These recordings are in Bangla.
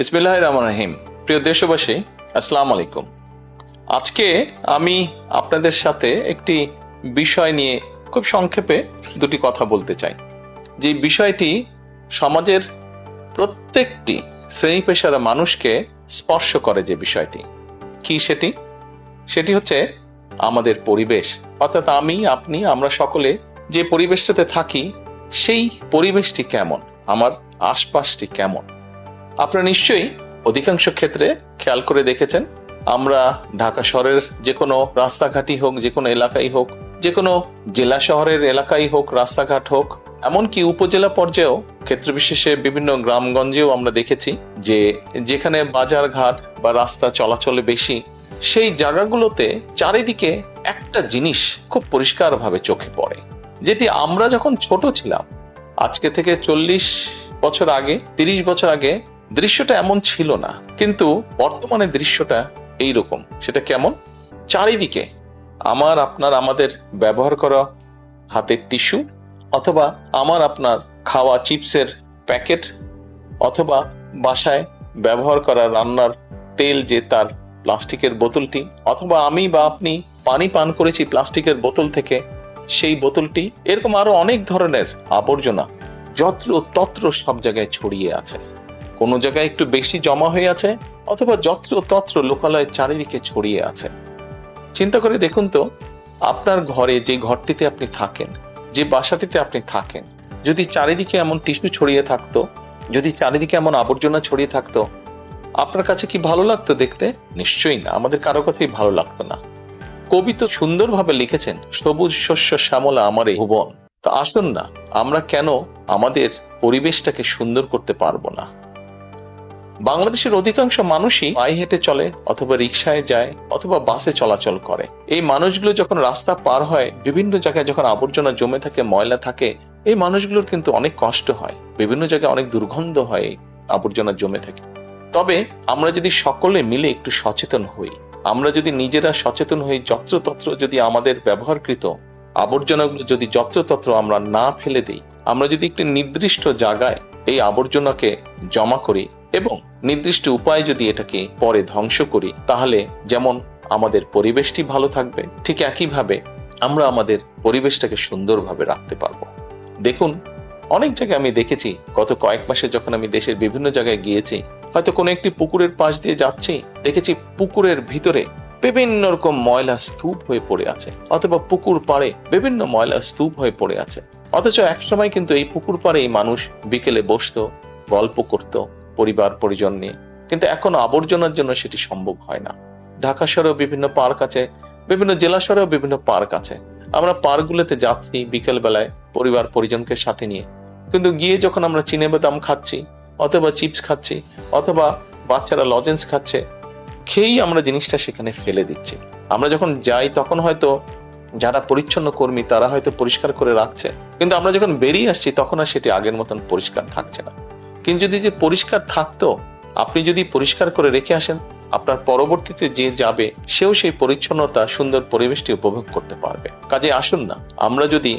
বিসমিল্লাহির রহমানির রহিম। প্রিয় দেশবাসী, আসসালামু আলাইকুম। আজকে আমি আপনাদের সাথে একটি বিষয় নিয়ে খুব সংক্ষেপে দুটি কথা বলতে চাই। যে বিষয়টি সমাজের প্রত্যেকটি শ্রেণী পেশার মানুষকে স্পর্শ করে। যে বিষয়টি কি সেটি হচ্ছে আমাদের পরিবেশ, অর্থাৎ আমি, আপনি, আমরা সকলে যে পরিবেশটাতে থাকি সেই পরিবেশটি কেমন, আমার আশপাশটি কেমন। আপনারা নিশ্চয়ই অধিকাংশ ক্ষেত্রে খেয়াল করে দেখেছেন, আমরা ঢাকা শহরের যে কোনো রাস্তাঘাটই হোক, যে কোনো এলাকাই হোক, যে কোনো জেলা শহরের এলাকাই হোক, রাস্তাঘাট হোক, এমনকি উপজেলা পর্যায়েও ক্ষেত্র বিশেষে বিভিন্ন গ্রামগঞ্জেও আমরা দেখেছি যে যেখানে বাজার ঘাট বা রাস্তা চলাচলে বেশি, সেই জায়গাগুলোতে চারিদিকে একটা জিনিস খুব পরিষ্কারভাবে চোখে পড়ে, যেটি আমরা যখন ছোট ছিলাম, আজকে থেকে 40 বছর আগে, 30 বছর আগে দৃশ্যটা এমন ছিল না, কিন্তু বর্তমানে দৃশ্যটা এইরকম। সেটা কেমন? চারিদিকে আমাদের ব্যবহার করা হাতের টিস্যু, অথবা আপনার খাওয়া চিপসের প্যাকেট, অথবা বাসায় ব্যবহার করা রান্নার তেল যে তার প্লাস্টিকের বোতলটি, অথবা আমি বা আপনি পানি পান করেছি প্লাস্টিকের বোতল থেকে সেই বোতলটি, এরকম আরো অনেক ধরনের আবর্জনা যত্র তত্র সব জায়গায় ছড়িয়ে আছে। কোনো জায়গায় একটু বেশি জমা হয়ে আছে, অথবা যত্র তত্র লোকালয়ে চারিদিকে ছড়িয়ে আছে। চিন্তা করে দেখুন তো, আপনার ঘরে, যে ঘরটিতে আপনি থাকেন, যে বাসাটিতে আপনি থাকেন, যদি চারিদিকে এমন টিস্যু ছড়িয়ে থাকতো, যদি চারিদিকে এমন আবর্জনা ছড়িয়ে থাকতো, আপনার কাছে কি ভালো লাগতো দেখতে? নিশ্চয়ই না, আমাদের কারো কথাই ভালো লাগতো না। কবি তো সুন্দরভাবে লিখেছেন, সবুজ শস্য শ্যামলা আমার এই ভুবন। তো আসুন না, আমরা কেন আমাদের পরিবেশটাকে সুন্দর করতে পারবো না? বাংলাদেশের অধিকাংশ মানুষই পায়ে হেঁটে চলে, অথবা রিক্সায় যায়, অথবা বাসে চলাচল করে। এই মানুষগুলো যখন রাস্তা পার হয়, বিভিন্ন জায়গায় যখন আবর্জনা জমে থাকে, ময়লা থাকে, এই মানুষগুলোর কিন্তু অনেক কষ্ট হয়, বিভিন্ন জায়গায় অনেক দুর্গন্ধ হয় এই আবর্জনা জমে থাকে। তবে আমরা যদি সকলে মিলে একটু সচেতন হই, আমরা যদি নিজেরা সচেতন হই, যত্রতত্র যদি আমাদের ব্যবহারকৃত আবর্জনাগুলো যদি যত্রতত্র আমরা না ফেলে দিই, আমরা যদি একটি নির্দিষ্ট জায়গায় এই আবর্জনাকে জমা করি এবং নির্দিষ্ট উপায়ে যদি এটাকে পরে ধ্বংস করি, তাহলে যেমন আমাদের পরিবেশটি ভালো থাকবে, ঠিক একইভাবে আমরা আমাদের পরিবেশটাকে সুন্দরভাবে রাখতে পারবো। দেখুন, অনেক জায়গায় আমি দেখেছি, গত কয়েক মাসে যখন আমি দেশের বিভিন্ন জায়গায় গিয়েছি, হয়তো কোনো একটি পুকুরের পাশ দিয়ে যাচ্ছি, দেখেছি পুকুরের ভিতরে বিভিন্ন রকম ময়লা স্তূপ হয়ে পড়ে আছে, অথবা পুকুর পাড়ে বিভিন্ন ময়লা স্তূপ হয়ে পড়ে আছে। অথচ একসময় কিন্তু এই পুকুর পাড়েই মানুষ বিকেলে বসতো, গল্প করত পরিবার পরিজন নিয়ে, কিন্তু এখন আবর্জনার জন্য সেটি সম্ভব হয় না। ঢাকা শহরেও বিভিন্ন পার্ক আছে, বিভিন্ন জেলা শহরেও বিভিন্ন পার্ক আছে। আমরা পার্কগুলোতে যাচ্ছি বিকেল বেলায় পরিবার পরিজনকে সাথে নিয়ে, কিন্তু গিয়ে যখন আমরা চিনেবাদাম খাচ্ছি, অথবা চিপস খাচ্ছি, অথবা বাচ্চারা লজেন্স খাচ্ছে, খেয়েই আমরা জিনিসটা সেখানে ফেলে দিচ্ছি। আমরা যখন যাই তখন হয়তো যারা পরিচ্ছন্ন কর্মী তারা হয়তো পরিষ্কার করে রাখছে, কিন্তু আমরা যখন বেরিয়ে আসছি তখন আর সেটি আগের মতন পরিষ্কার থাকছে না। কিন্তু যদি যে পরিষ্কার থাকতো, আপনি যদি পরিষ্কার করে রেখে আসেন, আপনার পরবর্তীতে যে যাবে সেও সেই পরিচ্ছন্নতা, সুন্দর পরিবেশটি উপভোগ করতে পারবে। কাজে আসুন না, আমরা যদি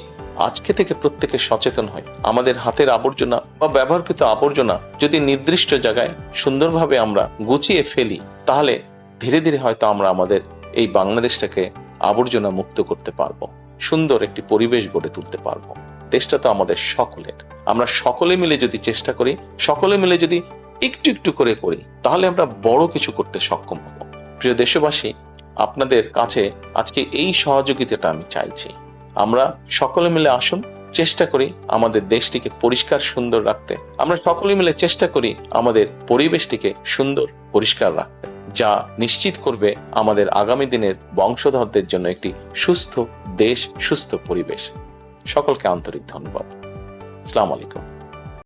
আজকে থেকে প্রত্যেকে সচেতন হই, আমাদের হাতের আবর্জনা বা ব্যবহারকৃত আবর্জনা যদি নির্দিষ্ট জায়গায় সুন্দরভাবে আমরা গুছিয়ে ফেলি, তাহলে ধীরে ধীরে হয়তো আমরা আমাদের এই বাংলাদেশটাকে আবর্জনা মুক্ত করতে পারবো, সুন্দর একটি পরিবেশ গড়ে তুলতে পারবো। দেশটা তো আমাদের সকলের। আমরা সকলে মিলে যদি চেষ্টা করি, সকলে মিলে যদি একটু একটু করে করি, তাহলে আমরা বড় কিছু করতে সক্ষম হব। প্রিয় দেশবাসী, আপনাদের কাছে আজকে এই সহযোগিতাটা আমি চাইছি। আমরা সকলে মিলে আসুন, চেষ্টা করি আমাদের দেশটিকে পরিষ্কার সুন্দর রাখতে। আমরা সকলে মিলে চেষ্টা করি আমাদের পরিবেশটিকে সুন্দর পরিষ্কার রাখতে, যা নিশ্চিত করবে আমাদের আগামী দিনের বংশধরদের জন্য একটি সুস্থ দেশ, সুস্থ পরিবেশ। সকলকে আন্তরিক ধন্যবাদ। আসসালামু আলাইকুম।